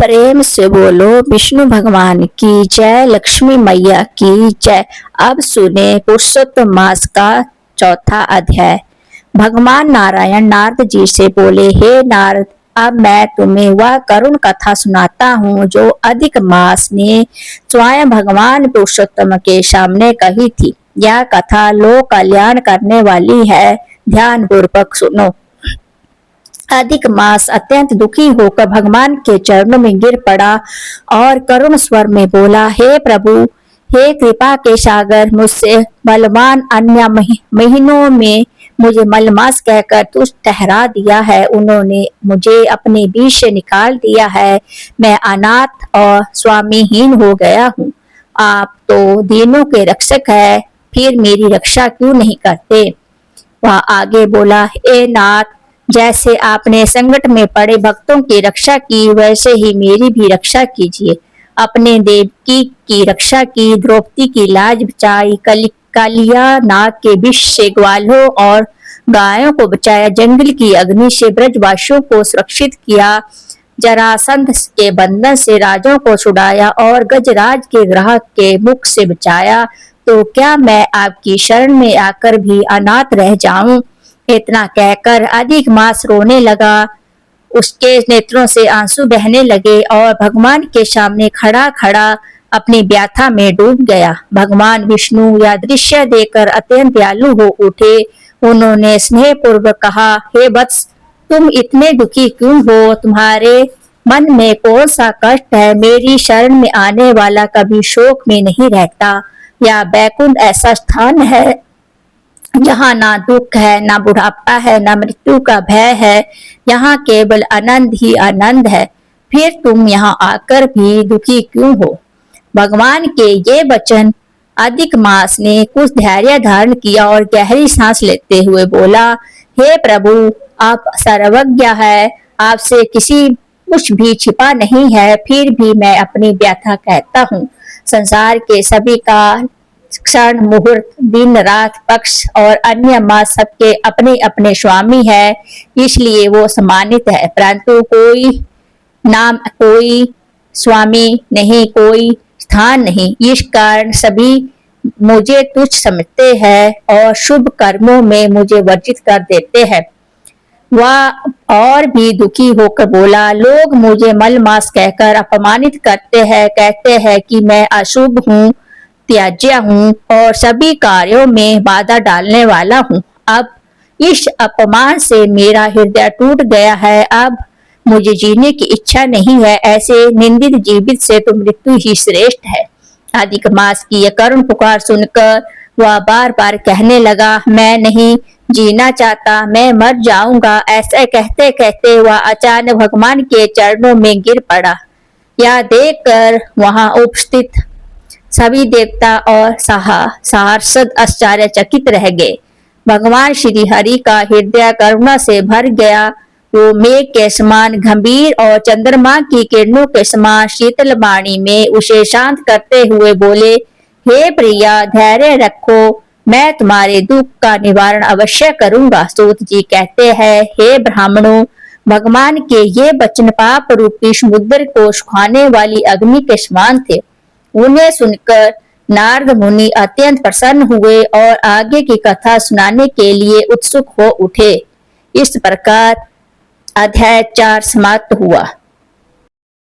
प्रेम से बोलो विष्णु भगवान की जय, लक्ष्मी मैया की जय। अब सुने पुरुषोत्तम मास का चौथा अध्याय। भगवान नारायण नारद जी से बोले, हे नारद, अब मैं तुम्हें वह करुण कथा सुनाता हूँ जो अधिक मास ने स्वयं भगवान पुरुषोत्तम के सामने कही थी। यह कथा लोक कल्याण करने वाली है, ध्यान पूर्वक सुनो। अधिक मास अत्यंत दुखी होकर भगवान के चरणों में गिर पड़ा और करुण स्वर में बोला, हे प्रभु, हे कृपा के सागर, मुझसे बलवान अन्य महीनों में मुझे मलमास कहकर तुच्छ ठहरा दिया है। उन्होंने मुझे अपने बीच से निकाल दिया है। मैं अनाथ और स्वामीहीन हो गया हूँ। आप तो दीनों के रक्षक है, फिर मेरी रक्षा क्यों नहीं करते? वह आगे बोला, ए नाथ, जैसे आपने संकट में पड़े भक्तों की रक्षा की, वैसे ही मेरी भी रक्षा कीजिए। अपने देवकी की रक्षा की, द्रौपदी की लाज बचाई, कालिया नाग के विष से ग्वालों और गायों को बचाया, जंगल की अग्नि से ब्रजवासियों को सुरक्षित किया, जरासंध के बंधन से राजाओं को छुड़ाया और गजराज के ग्रह के मुख से बचाया। तो क्या मैं आपकी शरण में आकर भी अनाथ रह जाऊं? इतना कहकर अधिक मास रोने लगा। उसके नेत्रों से आंसू बहने लगे और भगवान के सामने खड़ा खड़ा अपनी व्यथा में डूब गया। भगवान विष्णु यह दृश्य देखकर अत्यंत दयालु हो उठे। उन्होंने स्नेह पूर्वक कहा, हे वत्स, तुम इतने दुखी क्यों हो? तुम्हारे मन में कौन सा कष्ट है? मेरी शरण में आने वाला कभी शोक में नहीं रहता। यह बैकुंठ ऐसा स्थान है जहाँ ना दुख है, ना बुढ़ापा है, ना मृत्यु का भय है। यहाँ केवल आनंद ही आनंद है। फिर तुम यहाँ आकर भी दुखी क्यों हो? भगवान के ये वचन अधिक मास ने कुछ धैर्य धारण किया और गहरी सांस लेते हुए बोला, हे प्रभु, आप सर्वज्ञ है, आपसे किसी कुछ भी छिपा नहीं है। फिर भी मैं अपनी व्यथा कहता हूँ। संसार के सभी काल, क्षण, मुहूर्त, दिन, रात, पक्ष और अन्य मास सबके अपने अपने स्वामी है, इसलिए वो सम्मानित है। परंतु कोई नाम, कोई स्वामी नहीं, कोई स्थान नहीं। इस कारण सभी मुझे तुच्छ समझते हैं और शुभ कर्मों में मुझे वर्जित कर देते हैं। वह और भी दुखी होकर बोला, लोग मुझे मलमास कहकर अपमानित करते हैं, कहते हैं कि मैं अशुभ हूँ, त्याज्य हूँ और सभी कार्यों में बाधा डालने वाला हूँ। अब इस अपमान से मेरा हृदय टूट गया है। अब मुझे जीने की इच्छा नहीं है। ऐसे निंदित जीवित से तो मृत्यु ही श्रेष्ठ है। अधिक मास की यह करुण पुकार सुनकर वह बार बार कहने लगा, मैं नहीं जीना चाहता, मैं मर जाऊंगा। ऐसे कहते कहते वह अचानक भगवान के चरणों में गिर पड़ा। यह देखकर वहां उपस्थित सभी देवता और सहार्षद आश्चर्यचकित रह गए। भगवान श्री हरि का हृदय करुणा से भर गया। वो मेघ के समान गंभीर और चंद्रमा की किरणों के समान शीतल वाणी में उसे शांत करते हुए बोले, हे प्रिया, धैर्य रखो, मैं तुम्हारे दुख का निवारण अवश्य करूंगा। सूत जी कहते हैं, हे ब्राह्मणों, भगवान के ये वचन पाप रूपी समुद्र को सुखाने वाली अग्नि के समान थे। उन्हें सुनकर नारद मुनि अत्यंत प्रसन्न हुए और आगे की कथा सुनाने के लिए उत्सुक हो उठे। इस प्रकार अध्याय 4 समाप्त हुआ।